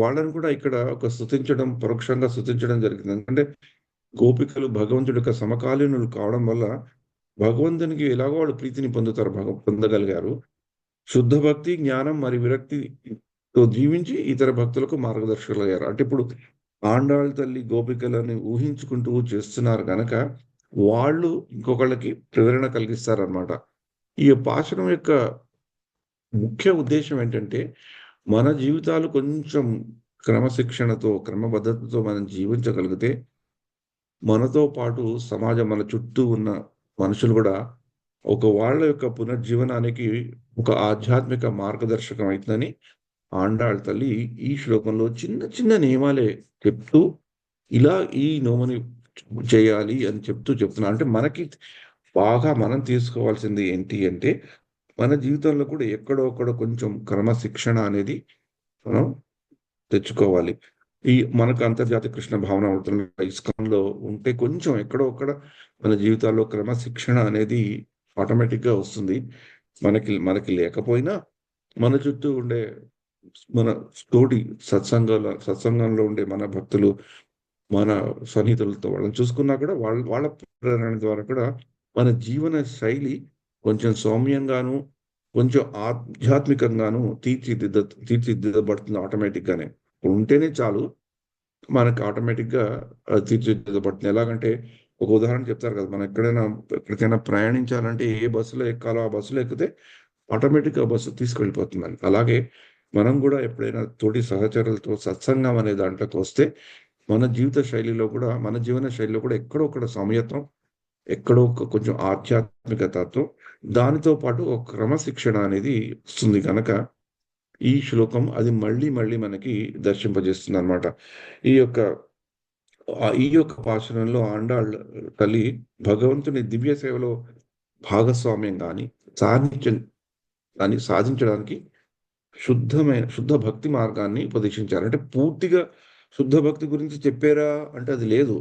E: వాళ్ళని కూడా ఇక్కడ ఒక స్తుతించడం, పరోక్షంగా స్తుతించడం జరిగింది. ఎందుకంటే గోపికలు భగవంతుడి యొక్క సమకాలీనులు కావడం వల్ల భగవంతునికి ఎలాగో వాళ్ళు ప్రీతిని పొందగలిగారు. శుద్ధ భక్తి, జ్ఞానం మరియు విరక్తితో జీవించి ఇతర భక్తులకు మార్గదర్శకులు అయ్యారు. అంటే ఇప్పుడు ఆండాళ్ళ తల్లి గోపికలని ఊహించుకుంటూ చేస్తున్నారు కనుక వాళ్ళు ఇంకొకళ్ళకి ప్రేరణ కలిగిస్తారనమాట. ఈ పాశనం యొక్క ముఖ్య ఉద్దేశం ఏంటంటే మన జీవితాలు కొంచెం క్రమశిక్షణతో, క్రమబద్ధతతో మనం జీవించగలిగితే మనతో పాటు సమాజం, మన చుట్టూ ఉన్న మనుషులు కూడా వాళ్ళ యొక్క పునర్జీవనానికి ఒక ఆధ్యాత్మిక మార్గదర్శకం అవుతుందని ఆండాళ్ళ తల్లి ఈ శ్లోకంలో చిన్న చిన్న నియమాలే చెప్తూ ఇలా ఈ నోముని చేయాలి అని చెప్తున్నా. అంటే మనకి బాగా మనం తీసుకోవాల్సింది ఏంటి అంటే మన జీవితంలో కూడా ఎక్కడో కొంచెం క్రమశిక్షణ అనేది మనం తెచ్చుకోవాలి. మనకు అంతర్జాతీయ కృష్ణ భావన అవుతున్న ఇస్కాన్లో ఉంటే కొంచెం ఎక్కడో మన జీవితాల్లో క్రమశిక్షణ అనేది ఆటోమేటిక్గా వస్తుంది. మనకి లేకపోయినా మన చుట్టూ ఉండే మన తోటి సత్సంగంలో ఉండే మన భక్తులు, మన సన్నిహితులతో వాళ్ళని చూసుకున్నా కూడా వాళ్ళ ప్రేరణ ద్వారా కూడా మన జీవన శైలి కొంచెం సౌమ్యంగాను, కొంచెం ఆధ్యాత్మికంగాను తీర్చిదిద్దబడుతుంది ఆటోమేటిక్గానే. ఉంటేనే చాలు, మనకు ఆటోమేటిక్గా తీర్చిదిద్దబడుతుంది. ఎలాగంటే ఒక ఉదాహరణ చెప్తారు కదా, మనం ఎక్కడికైనా ప్రయాణించాలంటే ఏ బస్సులో ఎక్కాలో ఆ బస్సులో ఎక్కితే ఆటోమేటిక్గా బస్సు తీసుకెళ్ళిపోతుందని. అలాగే మనం కూడా ఎప్పుడైనా తోటి సహచరులతో సత్సంగం అనే దాంట్లోకి వస్తే మన జీవన శైలిలో కూడా ఎక్కడో సౌమ్యత్వం, ఎక్కడో కొంచెం ఆధ్యాత్మికతతో దానితో పాటు ఒక క్రమశిక్షణ అనేది వస్తుంది కనుక ఈ శ్లోకం అది మళ్ళీ మనకి దర్శింపజేస్తుంది అనమాట. ఈ యొక్క పాశనంలో ఆండాళ్ళ తల్లి భగవంతుని దివ్య సేవలో భాగస్వామ్యం కానీ సాధించడానికి శుద్ధ భక్తి మార్గాన్ని ఉపదేశించారు. అంటే పూర్తిగా శుద్ధ భక్తి గురించి చెప్పారా అంటే అది లేదు,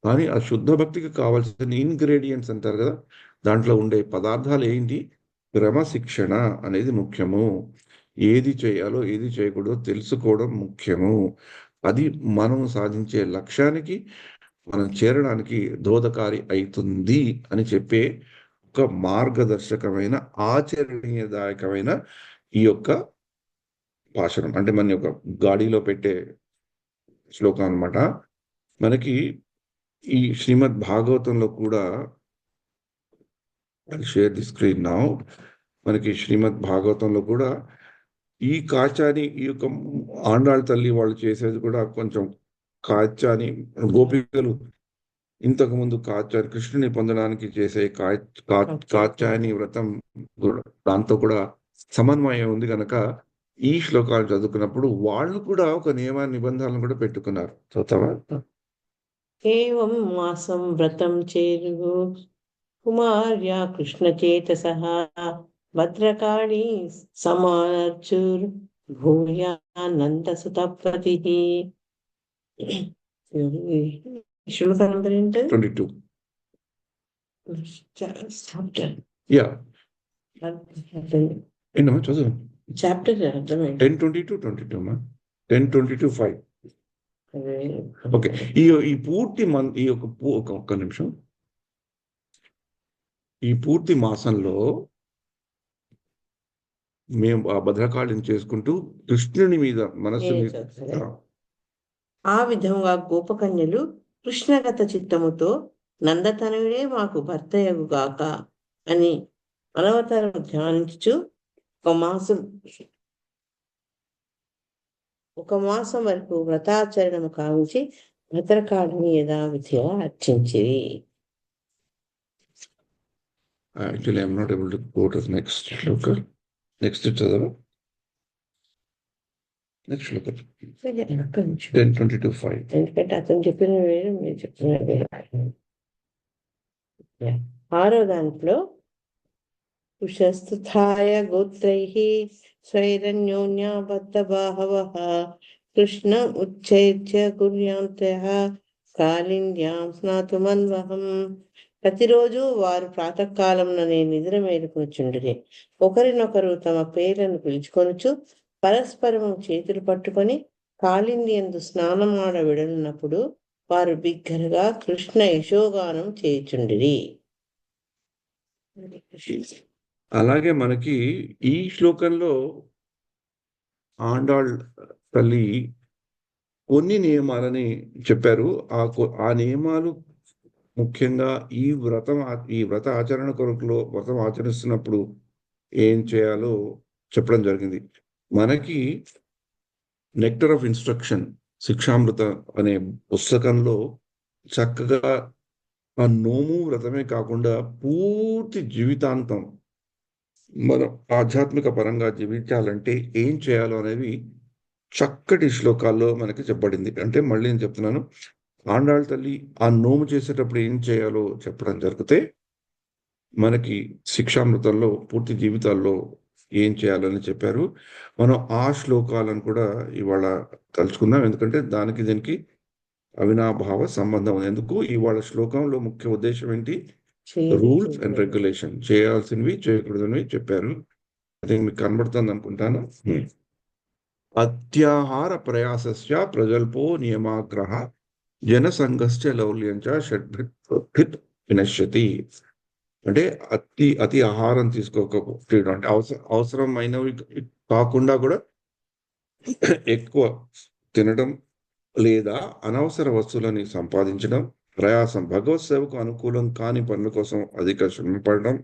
E: కానీ ఆ శుద్ధ భక్తికి కావాల్సిన ఇంగ్రీడియంట్స్ అంటారు కదా, దాంట్లో ఉండే పదార్థాలు ఏంటి, క్రమశిక్షణ అనేది ముఖ్యము. ఏది చేయాలో ఏది చేయకూడదో తెలుసుకోవడం ముఖ్యము. అది మనం సాధించే లక్ష్యానికి మనం చేరడానికి దోహదకారి అవుతుంది అని చెప్పే ఒక మార్గదర్శకమైన, ఆచరణీయదాయకమైన ఈ యొక్క భాషణం. అంటే మన యొక్క గాడిలో పెట్టే శ్లోకం అన్నమాట. మనకి ఈ శ్రీమద్ భాగవతంలో కూడా షేర్ ది స్క్రీన్ నౌ. మనకి శ్రీమద్ భాగవతంలో కూడా ఈ కాచాని, ఈ యొక్క ఆండాళ్ళ తల్లి వాళ్ళు చేసేది కూడా కొంచెం కాచాని, గోపికలు ఇంతకు ముందు కాచాని కృష్ణుని పొందడానికి చేసే కాచాని వ్రతం దాంతో కూడా సమన్వయం ఉంది కనుక ఈ శ్లోకాలు చదువుకున్నప్పుడు వాళ్ళు కూడా ఒక నియమ నిబంధనలను కూడా పెట్టుకున్నారు. చదువుతావా?
F: ఏవం మాసం వ్రతం చేరు కుమార్య కృష్ణ చేతసః భద్రకాళి సమార్చుర్ భూయానందసుతపతిః. శ్లోక నంబర్ ఏంటి?
E: 22.
F: చాప్టర్
E: యా, ఏంటమ్మా చదువు.
F: చాప్టర్ అర్థమైంది.
E: 10:22 అమ్మా. 10:22:5. ఓకే. ఈ పూర్తి ఒక్క నిమిషం. ఈ పూర్తి మాసంలో మేము ఆ భద్రకాళిని చేసుకుంటూ కృష్ణుని మీద మనస్సు
F: ఆ విధంగా గోపకన్యలు కృష్ణగత చిత్తముతో నందతనయుడే మాకు భర్తయగుగాక అని అనవతరం ధ్యానించు ఒక మాసం 1 మాసం వరకు వ్రతాచరణము కావించి భద్రకాళిని యథావిధిగా అర్చించిరి.
E: Actually, I'm not able to go to the next shloka. Next చదవరా? నెక్స్ట్ శ్లోకం
F: ఒక్క నిమిషం.
E: 10:22:5.
F: ఎందుకంటే అతను చెప్పిన వేరు మీరు చెప్పిన వేరు. 6వ దాంట్లో కుశస్థుతాయ గోత్రైః స్వైరన్యోన్యాబద్ధ బాహవః కృష్ణ ఉచ్ఛేద్య కుర్యాంతః కాళింద్యాం స్నాతుమన్వహం. ప్రతిరోజు వారు ప్రాతకాలముననే నిద్ర మేలుకొనుచుండిరి. ఒకరినొకరు తమ పేర్లను పిలుచుకొనుచు పరస్పరము చేతులు పట్టుకొని కాళిందియందు స్నానమాడ విడనున్నప్పుడు వారు బిగ్గరగా కృష్ణ యశోగానం చేయుచుండిరి.
E: అలాగే మనకి ఈ శ్లోకంలో ఆండాళ్ తల్లి కొన్ని నియమాలని చెప్పారు. ఆ నియమాలు ముఖ్యంగా ఈ వ్రత ఆచరణ కొరకులో వ్రతం ఆచరిస్తున్నప్పుడు ఏం చేయాలో చెప్పడం జరిగింది. మనకి నెక్టర్ ఆఫ్ ఇన్స్ట్రక్షన్ శిక్షామృత అనే పుస్తకంలో చక్కగా ఆ నోము వ్రతమే కాకుండా పూర్తి జీవితాంతం మనం ఆధ్యాత్మిక పరంగా జీవించాలంటే ఏం చేయాలో అనేవి చక్కటి శ్లోకాల్లో మనకి చెప్పబడింది. అంటే మళ్ళీ నేను చెప్తున్నాను, ఆండాళ్ తల్లి ఆ నోము చేసేటప్పుడు ఏం చేయాలో చెప్పడం జరిగితే మనకి శిక్షామృతంలో పూర్తి జీవితాల్లో ఏం చేయాలని చెప్పారు. మనం ఆ శ్లోకాలను కూడా ఇవాళ తలుచుకుందాం, ఎందుకంటే దీనికి అవినాభావ సంబంధం ఉంది. ఎందుకు ఇవాళ శ్లోకంలో ముఖ్య ఉద్దేశం ఏంటి? రూల్స్ అండ్ రెగ్యులేషన్, చేయాల్సినవి చేయకూడదనివి చెప్పారు. అది మీకు కనబడుతుంది అనుకుంటాను. అత్యాహార ప్రయాసస్య ప్రజల్పో నియమాగ్రహ జనసంఘస్య లౌల్యంచ షడ్భిత్ వినశ్యతి. అంటే అతి ఆహారం తీసుకోకపోవడం, అంటే అవసరమైనవి కాకుండా కూడా ఎక్కువ తినడం లేదా అనవసర వస్తువులని సంపాదించడం, ప్రయాసం, భగవత్ సేవకు అనుకూలం కాని పనుల కోసం అధిక శ్రమ పడడం,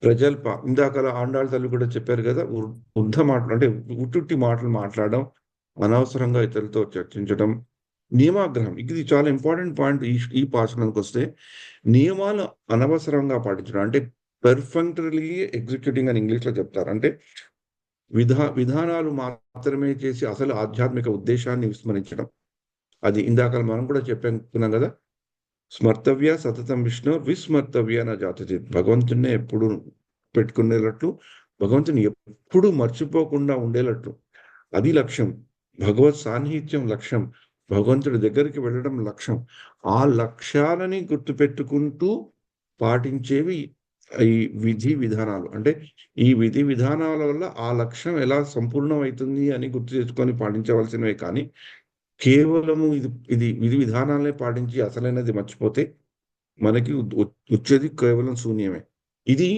E: ప్రజల్ప ఇందాక ఆండాళ్ తల్లి కూడా చెప్పారు కదా, వృద్ధ మాటలు అంటే ఉట్టుట్టి మాటలు మాట్లాడడం, అనవసరంగా ఇతరులతో చర్చించడం, నియమాగ్రహం. ఇది చాలా ఇంపార్టెంట్ పాయింట్. ఈ పాఠశాలకు వస్తే నియమాలు అనవసరంగా పాటించడం అంటే పెర్ఫెక్ట్లీ ఎగ్జిక్యూటింగ్ అని ఇంగ్లీష్లో చెప్తారు. అంటే విధానాలు మాత్రమే చేసి అసలు ఆధ్యాత్మిక ఉద్దేశాన్ని విస్మరించడం. అది ఇందాక మనం కూడా చెప్పుకున్నాం కదా, స్మర్తవ్య సతతం విష్ణు విస్మర్తవ్య నా జాతి. భగవంతుడిని ఎప్పుడు పెట్టుకునేటట్లు, భగవంతుని ఎప్పుడు మర్చిపోకుండా ఉండేటట్లు, అది లక్ష్యం. భగవత్ సాన్నిహిత్యం లక్ష్యం, భగవంతుడి దగ్గరికి వెళ్ళడం లక్ష్యం. ఆ లక్ష్యాలని గుర్తుపెట్టుకుంటూ పాటించేవి ఈ విధి విధానాలు. అంటే ఈ విధి విధానాల వల్ల ఆ లక్ష్యం ఎలా సంపూర్ణమవుతుంది అని గుర్తు చేసుకొని పాటించవలసినవే. కానీ కేవలము ఇది విధి విధానాలనే పాటించి అసలైనది మర్చిపోతే మనకి వచ్చేది కేవలం శూన్యమే. ఇది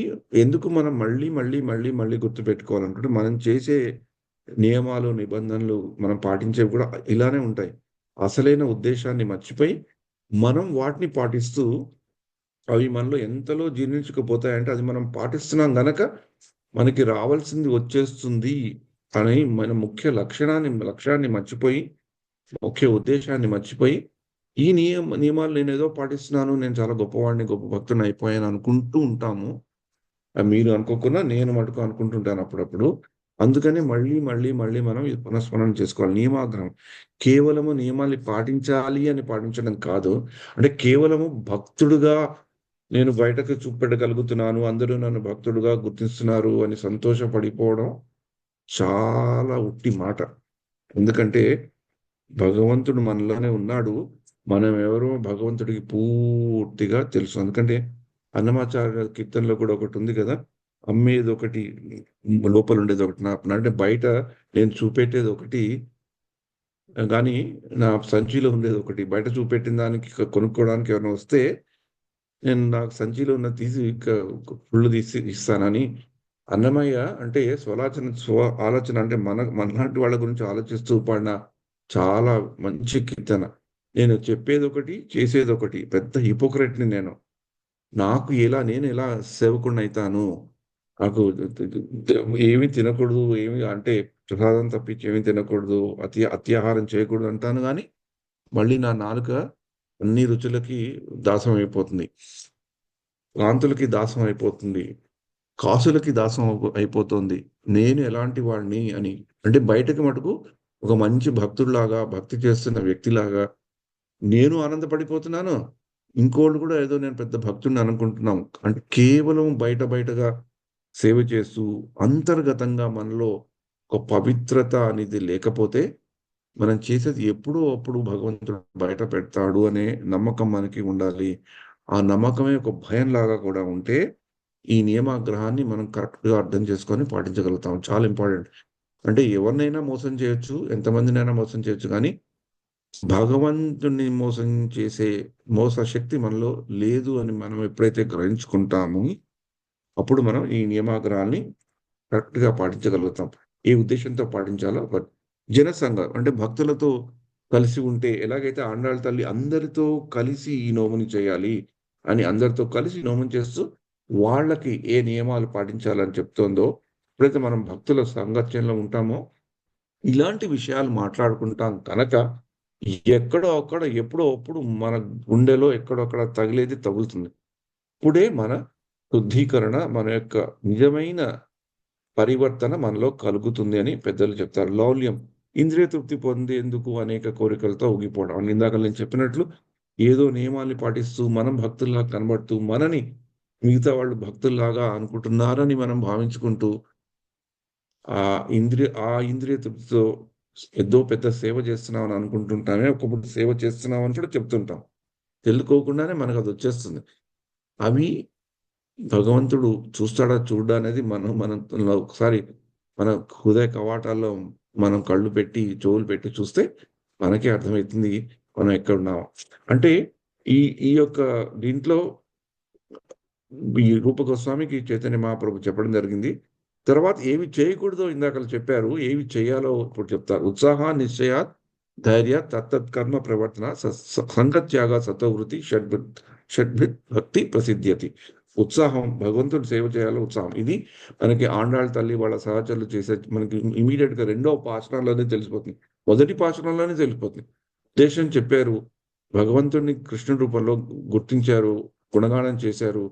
E: ఎందుకు మనం మళ్ళీ మళ్ళీ మళ్ళీ మళ్ళీ గుర్తు పెట్టుకోవాలనుకుంటే, మనం చేసే నియమాలు నిబంధనలు మనం పాటించేవి కూడా ఇలానే ఉంటాయి. అసలైన ఉద్దేశాన్ని మర్చిపోయి మనం వాటిని పాటిస్తూ అవి మనలో ఎంతలో జీర్ణించకపోతాయంటే అది మనం పాటిస్తున్నాం గనక మనకి రావాల్సింది వచ్చేస్తుంది అని మన ముఖ్య లక్ష్యాన్ని మర్చిపోయి, ముఖ్య ఉద్దేశాన్ని మర్చిపోయి ఈ నియమాలు నేను ఏదో పాటిస్తున్నాను, నేను చాలా గొప్పవాడిని, గొప్ప భక్తుని అయిపోయాను అనుకుంటూ ఉంటాము. మీరు అనుకోకుండా నేను మటుకు అనుకుంటుంటాను అప్పుడప్పుడు. అందుకని మళ్ళీ మళ్ళీ మళ్ళీ మనం ఇది పునఃస్మరణ చేసుకోవాలి. నియమాగ్రహం కేవలము నియమాల్ని పాటించాలి అని పాటించడం కాదు. అంటే కేవలము భక్తుడుగా నేను బయటకు చూపెట్టగలుగుతున్నాను, అందరూ నన్ను భక్తుడుగా గుర్తిస్తున్నారు అని సంతోషపడిపోవడం చాలా ఉట్టి మాట. ఎందుకంటే భగవంతుడు మనలోనే ఉన్నాడు, మనం ఎవరో భగవంతుడికి పూర్తిగా తెలుసు. ఎందుకంటే అన్నమాచార్య కీర్తనలో కూడా ఒకటి ఉంది కదా, అమ్మేది ఒకటి లోపల ఉండేది ఒకటి, అంటే బయట నేను చూపెట్టేది ఒకటి కానీ నా సంచిలో ఉండేది ఒకటి. బయట చూపెట్టిన దానికి కొనుక్కోవడానికి ఎవరైనా వస్తే నేను నాకు సంచిలో ఉన్న తీసి ఫుల్ తీసి ఇస్తానని. అన్నమయ్య అంటే ఆలోచన అంటే మనలాంటి వాళ్ళ గురించి ఆలోచిస్తూ పాడిన చాలా మంచి కీర్తన. నేను చెప్పేది ఒకటి చేసేది ఒకటి, పెద్ద హిపోక్రెట్ని నేను ఎలా సేవకుడిని అవుతాను, నాకు ఏమి తినకూడదు, ఏమి అంటే ప్రసాదం తప్పించి ఏమి తినకూడదు, అత్యాహారం చేయకూడదు అంటాను కానీ మళ్ళీ నా నాలుక అన్ని రుచులకి దాసం అయిపోతుంది, కాంతులకి దాసం అయిపోతుంది, కాసులకి దాసం అయిపోతుంది. నేను ఎలాంటి వాడిని అని అంటే బయటకి మటుకు ఒక మంచి భక్తుడిలాగా, భక్తి చేస్తున్న వ్యక్తిలాగా నేను ఆనందపడిపోతున్నాను. ఇంకోళ్ళు కూడా ఏదో నేను పెద్ద భక్తుడిని అనుకుంటున్నాం. అంటే కేవలం బయటగా సేవ చేస్తూ అంతర్గతంగా మనలో ఒక పవిత్రత అనేది లేకపోతే మనం చేసేది ఎప్పుడో అప్పుడు భగవంతుడు బయట పెడతాడు అనే నమ్మకం మనకి ఉండాలి. ఆ నమ్మకమే ఒక భయంలాగా కూడా ఉంటే ఈ నియమాగ్రహాన్ని మనం కరెక్ట్‌గా అర్థం చేసుకొని పాటించగలుగుతాం. చాలా ఇంపార్టెంట్. అంటే ఎవరినైనా మోసం చేయొచ్చు, ఎంతమందినైనా మోసం చేయొచ్చు కానీ భగవంతుడిని మోసం చేసే మోస శక్తి మనలో లేదు అని మనం ఎప్పుడైతే గ్రహించుకుంటామో అప్పుడు మనం ఈ నియమాగ్రహాల్ని కరెక్ట్‌గా పాటించగలుగుతాం. ఏ ఉద్దేశ్యంతో పాటించాలో జనసంఘం అంటే భక్తులతో కలిసి ఉంటే ఎలాగైతే ఆండాళ్ళ తల్లి అందరితో కలిసి ఈ నోముని చేయాలి అని అందరితో కలిసి నోముని చేస్తూ వాళ్ళకి ఏ నియమాలు పాటించాలని చెప్తోందో, ఎప్పుడైతే మనం భక్తుల సాంగత్యంలో ఉంటామో ఇలాంటి విషయాలు మాట్లాడుకుంటాం కనుక ఎక్కడో అక్కడ ఎప్పుడో అప్పుడు మన గుండెలో ఎక్కడో అక్కడ తగిలేది తగులుతుంది. ఇప్పుడే మన శుద్ధీకరణ, మన యొక్క నిజమైన పరివర్తన మనలో కలుగుతుంది అని పెద్దలు చెప్తారు. లౌల్యం ఇంద్రియ తృప్తి పొందేందుకు అనేక కోరికలతో ఊగిపోవడం. ఇందాక నేను చెప్పినట్లు ఏదో నియమాల్ని పాటిస్తూ మనం భక్తుల్లా కనబడుతూ మనని మిగతా వాళ్ళు భక్తుల్లాగా అనుకుంటున్నారని మనం భావించుకుంటూ ఇంద్రియ తృప్తితో ఏదో పెద్ద సేవ చేస్తున్నామని అనుకుంటుంటామే. ఒకప్పుడు సేవ చేస్తున్నామని కూడా చెప్తుంటాం. తెలుసుకోకుండానే మనకు అది వచ్చేస్తుంది. అవి భగవంతుడు చూస్తాడా చూడడా అనేది మనం ఒకసారి మన హృదయ కవాటాల్లో మనం కళ్ళు పెట్టి చెవులు పెట్టి చూస్తే మనకే అర్థమవుతుంది మనం ఎక్కడున్నామో. అంటే ఈ ఈ యొక్క దీంట్లో ఈ రూప గోస్వామికి చైతన్య మహాప్రభు చెప్పడం జరిగింది. తర్వాత ఏవి చేయకూడదో ఇందాక చెప్పారు. ఏవి చేయాలో ఇప్పుడు చెప్తారు. ఉత్సాహ నిశ్చయాత్ ధైర్య తత్తత్కర్మ ప్రవర్తన సంగత్యాగ సత్వవృత్తి షడ్భిత్ భక్తి ప్రసిద్ధ్యతి. ఉత్సాహం, భగవంతుడు సేవ చేయాలో ఉత్సాహం. ఇది మనకి ఆండాళ్ళ తల్లి వాళ్ళ సహచరులు చేసే మనకి ఇమీడియట్ గా రెండవ పాశనంలోనే తెలిసిపోతుంది, మొదటి పాశనంలోనే తెలిసిపోతుంది. ఉద్దేశం చెప్పారు, భగవంతుడిని కృష్ణుడి రూపంలో గుర్తించారు, గుణగానం చేశారు,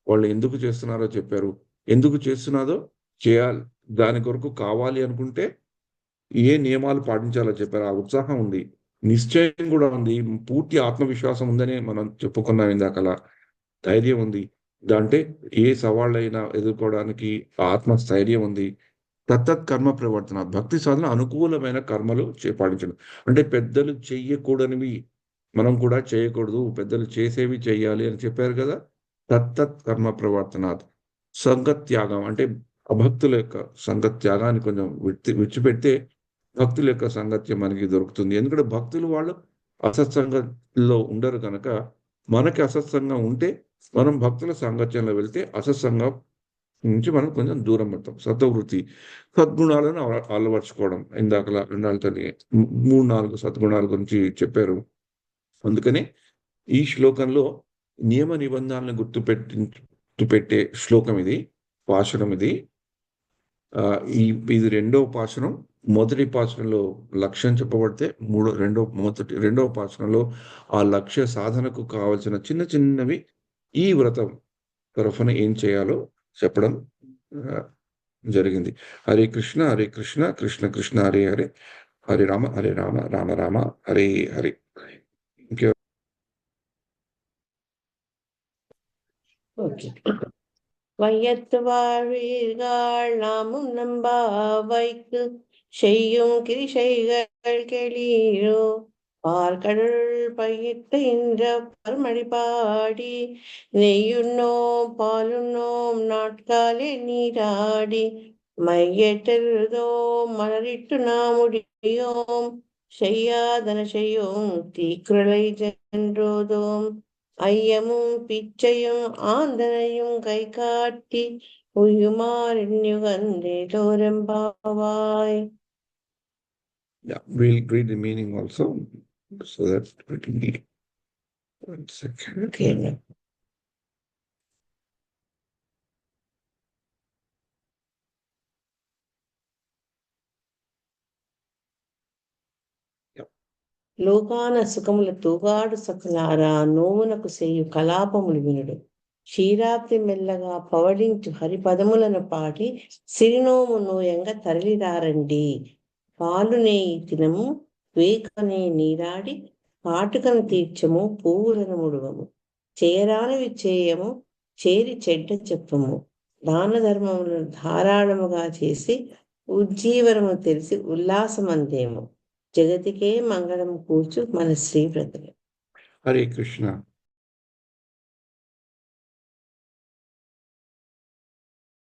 E: వాళ్ళు ఎందుకు చేస్తున్నారో చెప్పారు, ఎందుకు చేస్తున్నారో చేయాలి, దాని కొరకు కావాలి అనుకుంటే ఏ నియమాలు పాటించాలో చెప్పారు. ఆ ఉత్సాహం ఉంది, నిశ్చయం కూడా ఉంది, పూర్తి ఆత్మవిశ్వాసం ఉందని మనం చెప్పుకున్నాం ఇందాకలా. ధైర్యం ఉంది, అంటే ఏ సవాళ్ళైనా ఎదుర్కోవడానికి ఆత్మస్థైర్యం ఉంది. తత్తత్ కర్మ ప్రవర్తన, భక్తి సాధన అనుకూలమైన కర్మలు పాటించడం. అంటే పెద్దలు చెయ్యకూడనివి మనం కూడా చేయకూడదు, పెద్దలు చేసేవి చెయ్యాలి అని చెప్పారు కదా. తత్తత్ కర్మ ప్రవర్తనాత్ సంగత్యాగం అంటే అభక్తుల యొక్క సంగత్యాగాన్ని కొంచెం విడిచిపెడితే భక్తుల యొక్క సంగత్యం మనకి దొరుకుతుంది. ఎందుకంటే భక్తులు వాళ్ళు అసత్సంగంలో ఉండరు కనుక మనకి అసత్సంగం ఉంటే మనం భక్తుల సాంగత్యంలో వెళ్తే అసత్సంగం నుంచి మనం కొంచెం దూరం పడతాం. సత్వవృత్తి సద్గుణాలను అలవర్చుకోవడం. ఇందాకలా 3-4 సద్గుణాల గురించి చెప్పారు. అందుకనే ఈ శ్లోకంలో నియమ నిబంధనలను గుర్తుపెట్టే శ్లోకం ఇది, పాశురం ఇది. ఇది రెండవ పాశురం. మొదటి పాశురంలో లక్ష్యం చెప్పబడితే రెండవ పాశురంలో ఆ లక్ష్య సాధనకు కావలసిన చిన్న చిన్నవి ఈ వ్రతం తరఫున ఏం చేయాలో చెప్పడం జరిగింది. హరే కృష్ణ హరే కృష్ణ కృష్ణ కృష్ణ హరే హరే, హరే రామ రామ రామ హరే హరే.
F: ஓகே. வையத்து வாழ்வீர்கள் நாமும் நம்பாவைக்கு செய்யும் கிரிசைகள் கேளீரோ, பார்க்கடல் பயிர்த்த என்ற பரமழி பாடி நெய்யுண்ணோம் பாலுண்ணோம் நாட்காலே நீராடி மையெட்டெழுதோம் மலரிட்டு நாம் முடியோம் செய்யாதன செய்யோம் தீக்குறளை சென்றோதோம் ஐயமும் பிச்சையும் ஆந்தனையும் கை காட்டி உயுமாறென்யுகந்தேலோரெம்பாவாய்.
E: Yeah, we'll read the meaning also, so that we can be 1 second.
F: Okay. లోకాన సుఖముల తూగాడు సకలారా నోమునకు సేయు కలాపములు వినుడు. క్షీరాబ్ది మెల్లగా పవడించు హరిపదములను పాడి సిరినోము నోయంగా తరలిరారండి. పాలు నేయి తినము వేకనే నీరాడి కాటుకను తీర్చము పువ్వులను ముడువము. చేయరానివి చేయము చేరి చెడ్డ చెప్పము. దాన ధర్మములను ధారాళముగా చేసి ఉజ్జీవనము తెలిసి ఉల్లాసమందేము. జగతికే మంగళం కూర్చు మన శ్రీవ్రతులు.
E: హరే కృష్ణ.